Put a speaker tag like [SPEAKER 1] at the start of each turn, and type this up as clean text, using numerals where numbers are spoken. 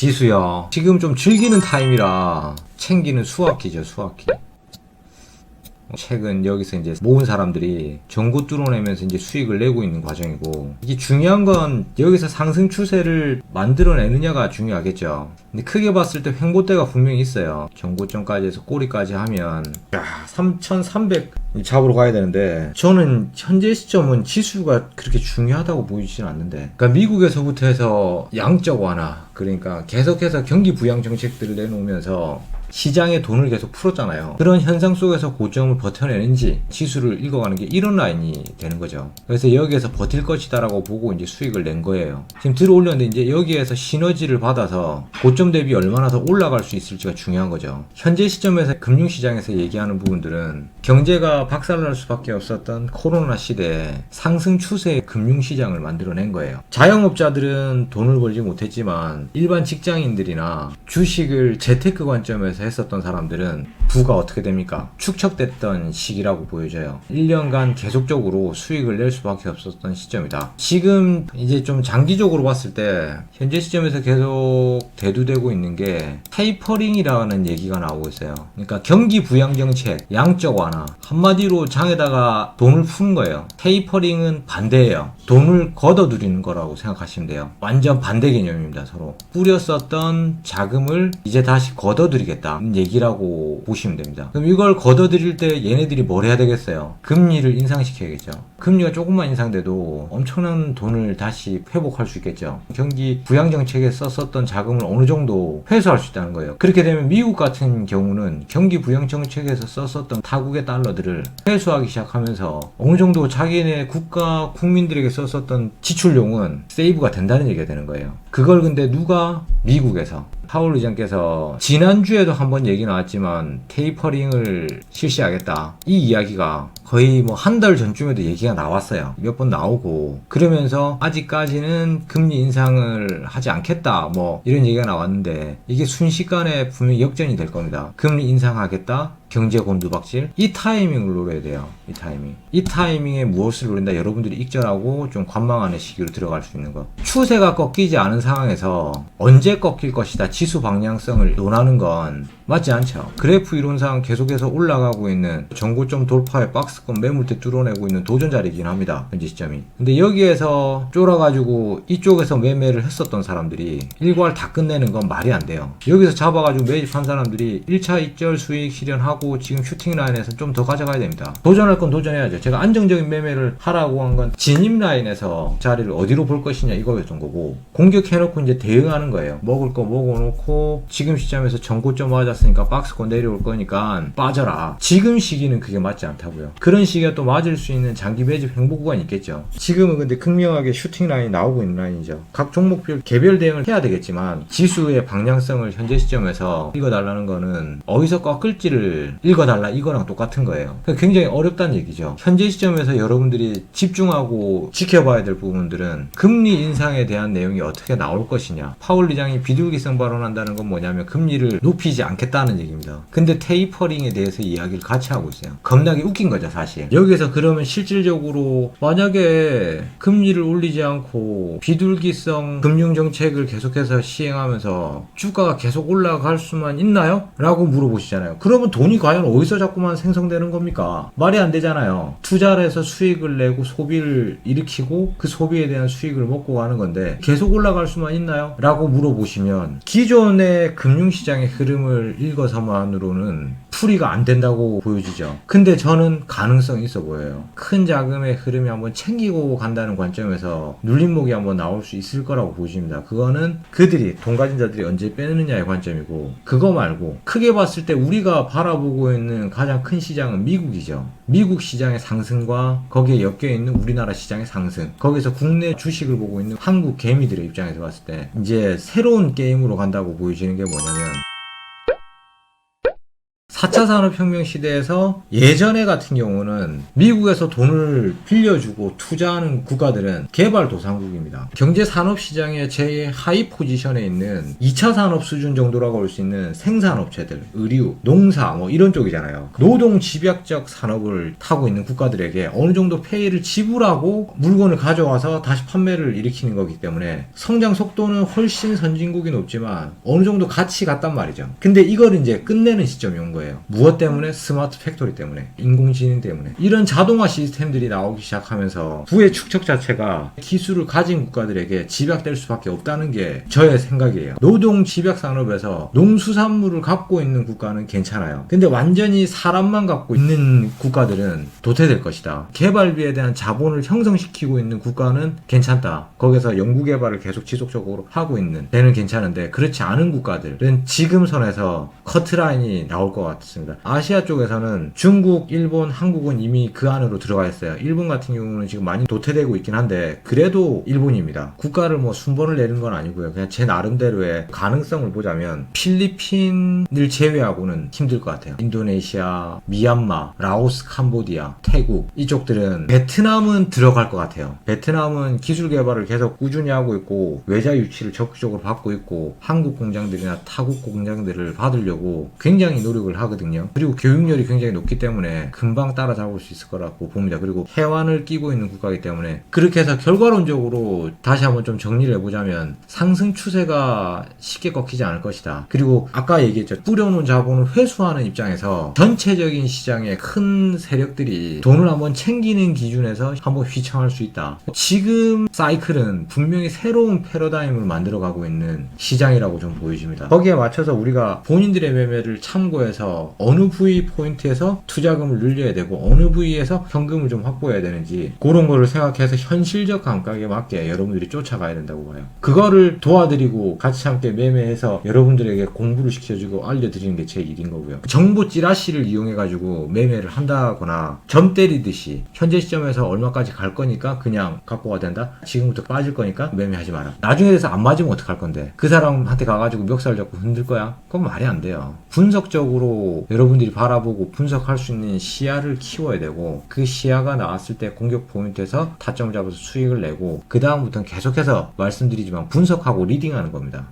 [SPEAKER 1] 지수요. 지금 좀 즐기는 타임이라 챙기는 수학기죠, 수학기. 최근 여기서 이제 모은 사람들이 전고 뚫어내면서 이제 수익을 내고 있는 과정이고, 이게 중요한 건 여기서 상승 추세를 만들어내느냐가 중요하겠죠. 근데 크게 봤을 때 횡보대가 분명히 있어요. 전고점까지 해서 꼬리까지 하면 3,300 잡으러 가야 되는데, 저는 현재 시점은 지수가 그렇게 중요하다고 보이진 않는데, 그러니까 미국에서부터 해서 양적 완화, 그러니까 계속해서 경기 부양 정책들을 내놓으면서 시장에 돈을 계속 풀었잖아요. 그런 현상 속에서 고점을 버텨내는지 지수를 읽어가는 게 이런 라인이 되는 거죠. 그래서 여기에서 버틸 것이다라고 보고 이제 수익을 낸 거예요. 지금 들어 올렸는데 이제 여기에서 시너지를 받아서 고점 대비 얼마나 더 올라갈 수 있을지가 중요한 거죠. 현재 시점에서 금융시장에서 얘기하는 부분들은 경제가 박살날 수밖에 없었던 코로나 시대에 상승 추세의 금융시장을 만들어낸 거예요. 자영업자들은 돈을 벌지 못했지만 일반 직장인들이나 주식을 재테크 관점에서 했었던 사람들은 부가 어떻게 됩니까? 축적됐던 시기라고 보여져요. 1년간 계속적으로 수익을 낼 수밖에 없었던 시점이다. 지금 이제 좀 장기적으로 봤을 때 현재 시점에서 계속 대두되고 있는 게 테이퍼링이라는 얘기가 나오고 있어요. 그러니까 경기 부양 정책, 양적 완화. 한마디로 장에다가 돈을 푸는 거예요. 테이퍼링은 반대예요. 돈을 걷어들이는 거라고 생각하시면 돼요. 완전 반대 개념입니다, 서로. 뿌렸었던 자금을 이제 다시 걷어들이겠다 얘기라고 보시면 됩니다. 그럼 이걸 걷어들일 때 얘네들이 뭘 해야 되겠어요? 금리를 인상시켜야겠죠. 금리가 조금만 인상돼도 엄청난 돈을 다시 회복할 수 있겠죠. 경기 부양 정책에 썼었던 자금을 어느 정도 회수할 수 있다는 거예요. 그렇게 되면 미국 같은 경우는 경기 부양 정책에서 썼었던 타국의 달러들을 회수하기 시작하면서 어느 정도 자기네 국가 국민들에게 썼었던 지출용은 세이브가 된다는 얘기가 되는 거예요. 그걸 근데 누가? 미국에서. 파월 의장께서 지난주에도 한번 얘기 나왔지만 테이퍼링을 실시하겠다, 이 이야기가 거의 뭐 한 달 전쯤에도 얘기가 나왔어요. 몇 번 나오고, 그러면서 아직까지는 금리 인상을 하지 않겠다 뭐 이런 얘기가 나왔는데, 이게 순식간에 분명히 역전이 될 겁니다. 금리 인상하겠다, 경제 곤두박질, 이 타이밍을 노려야 돼요. 이 타이밍에 무엇을 노린다, 여러분들이 익절하고 좀 관망하는 시기로 들어갈 수 있는 것. 추세가 꺾이지 않은 상황에서 언제 꺾일 것이다, 지수 방향성을 논하는 건 맞지 않죠. 그래프 이론상 계속해서 올라가고 있는 전고점 돌파의 박스권 매물대 뚫어내고 있는 도전자리이긴 합니다, 현재 시점이. 근데 여기에서 쫄아가지고 이쪽에서 매매를 했었던 사람들이 일괄 다 끝내는 건 말이 안 돼요. 여기서 잡아가지고 매집한 사람들이 1차 익절 수익 실현하고 지금 슈팅 라인에서 좀 더 가져가야 됩니다. 도전할 건 도전해야죠. 제가 안정적인 매매를 하라고 한 건 진입 라인에서 자리를 어디로 볼 것이냐 이거였던 거고, 공격해놓고 이제 대응하는 거예요. 먹을 거 먹어놓고 지금 시점에서 전고점 맞았으니까 박스권 내려올 거니까 빠져라. 지금 시기는 그게 맞지 않다고요. 그런 시기가 또 맞을 수 있는 장기 매집 행보 구간이 있겠죠. 지금은 근데 극명하게 슈팅 라인이 나오고 있는 라인이죠. 각 종목별 개별 대응을 해야 되겠지만 지수의 방향성을 현재 시점에서 읽어달라는 거는 어디서 꺾을지를 읽어달라 이거랑 똑같은 거예요. 굉장히 어렵다는 얘기죠. 현재 시점에서 여러분들이 집중하고 지켜봐야 될 부분들은 금리 인상에 대한 내용이 어떻게 나올 것이냐. 파월 의장이 비둘기성 발언한다는 건 뭐냐면 금리를 높이지 않겠다는 얘기입니다. 근데 테이퍼링에 대해서 이야기를 같이 하고 있어요. 겁나게 웃긴 거죠, 사실. 여기서 그러면 실질적으로 만약에 금리를 올리지 않고 비둘기성 금융정책을 계속해서 시행하면서 주가가 계속 올라갈 수만 있나요? 라고 물어보시잖아요. 그러면 돈이 과연 어디서 자꾸만 생성되는 겁니까? 말이 안 되잖아요. 투자를 해서 수익을 내고 소비를 일으키고 그 소비에 대한 수익을 먹고 가는 건데 계속 올라갈 수만 있나요? 라고 물어보시면 기존의 금융시장의 흐름을 읽어서만으로는 풀이가 안 된다고 보여지죠. 근데 저는 가능성이 있어 보여요. 큰 자금의 흐름이 한번 챙기고 간다는 관점에서 눌림목이 한번 나올 수 있을 거라고 보여집니다. 그거는 그들이, 돈 가진 자들이 언제 빼느냐의 관점이고, 그거 말고 크게 봤을 때 우리가 바라보고 있는 가장 큰 시장은 미국이죠. 미국 시장의 상승과 거기에 엮여있는 우리나라 시장의 상승, 거기서 국내 주식을 보고 있는 한국 개미들의 입장에서 봤을 때 이제 새로운 게임으로 간다고 보여지는 게 뭐냐면, 4차 산업혁명 시대에서 예전에 같은 경우는 미국에서 돈을 빌려주고 투자하는 국가들은 개발도상국입니다. 경제산업시장의 제일 하이 포지션에 있는 2차 산업 수준 정도라고 볼 수 있는 생산업체들, 의류, 농사 뭐 이런 쪽이잖아요. 노동 집약적 산업을 타고 있는 국가들에게 어느 정도 페이를 지불하고 물건을 가져와서 다시 판매를 일으키는 거기 때문에 성장 속도는 훨씬 선진국이 높지만 어느 정도 같이 갔단 말이죠. 근데 이걸 이제 끝내는 시점이 온 거예요. 무엇 때문에? 스마트 팩토리 때문에, 인공지능 때문에. 이런 자동화 시스템들이 나오기 시작하면서 부의 축적 자체가 기술을 가진 국가들에게 집약될 수밖에 없다는 게 저의 생각이에요. 노동 집약 산업에서 농수산물을 갖고 있는 국가는 괜찮아요. 근데 완전히 사람만 갖고 있는 국가들은 도태될 것이다. 개발비에 대한 자본을 형성시키고 있는 국가는 괜찮다. 거기서 연구개발을 계속 지속적으로 하고 있는 데는 괜찮은데, 그렇지 않은 국가들은 지금 선에서 커트라인이 나올 것 같습니다. 아시아 쪽에서는 중국, 일본, 한국은 이미 그 안으로 들어가 있어요. 일본 같은 경우는 지금 많이 도태되고 있긴 한데 그래도 일본입니다. 국가를 뭐 순번을 내는 건 아니고요. 그냥 제 나름대로의 가능성을 보자면 필리핀을 제외하고는 힘들 것 같아요. 인도네시아, 미얀마, 라오스, 캄보디아, 태국 이쪽들은, 베트남은 들어갈 것 같아요. 베트남은 기술 개발을 계속 꾸준히 하고 있고 외자 유치를 적극적으로 받고 있고 한국 공장들이나 타국 공장들을 받으려고 굉장히 노력을 하거든요. 그리고 교육열이 굉장히 높기 때문에 금방 따라잡을 수 있을 거라고 봅니다. 그리고 해완을 끼고 있는 국가이기 때문에, 그렇게 해서 결과론적으로 다시 한번 좀 정리를 해보자면 상승 추세가 쉽게 꺾이지 않을 것이다. 그리고 아까 얘기했죠. 뿌려놓은 자본을 회수하는 입장에서 전체적인 시장의 큰 세력들이 돈을 한번 챙기는 기준에서 한번 휘청할 수 있다. 지금 사이클은 분명히 새로운 패러다임을 만들어가고 있는 시장이라고 좀 보여집니다. 거기에 맞춰서 우리가 본인들의 매매를 참고해서 어느 부위 포인트에서 투자금을 늘려야 되고 어느 부위에서 현금을 좀 확보해야 되는지, 그런 거를 생각해서 현실적 감각에 맞게 여러분들이 쫓아가야 된다고 봐요. 그거를 도와드리고 같이 함께 매매해서 여러분들에게 공부를 시켜주고 알려드리는 게 제 일인 거고요. 정보 찌라시를 이용해가지고 매매를 한다거나 점 때리듯이 현재 시점에서 얼마까지 갈 거니까 그냥 갖고 가야 된다, 지금부터 빠질 거니까 매매하지 마라, 나중에 돼서 안 맞으면 어떡할 건데 그 사람한테 가가지고 멱살 잡고 흔들 거야? 그건 말이 안 돼요. 분석적으로 여러분들이 바라보고 분석할 수 있는 시야를 키워야 되고, 그 시야가 나왔을 때 공격 포인트에서 타점을 잡아서 수익을 내고, 그 다음부터는 계속해서 말씀드리지만 분석하고 리딩하는 겁니다.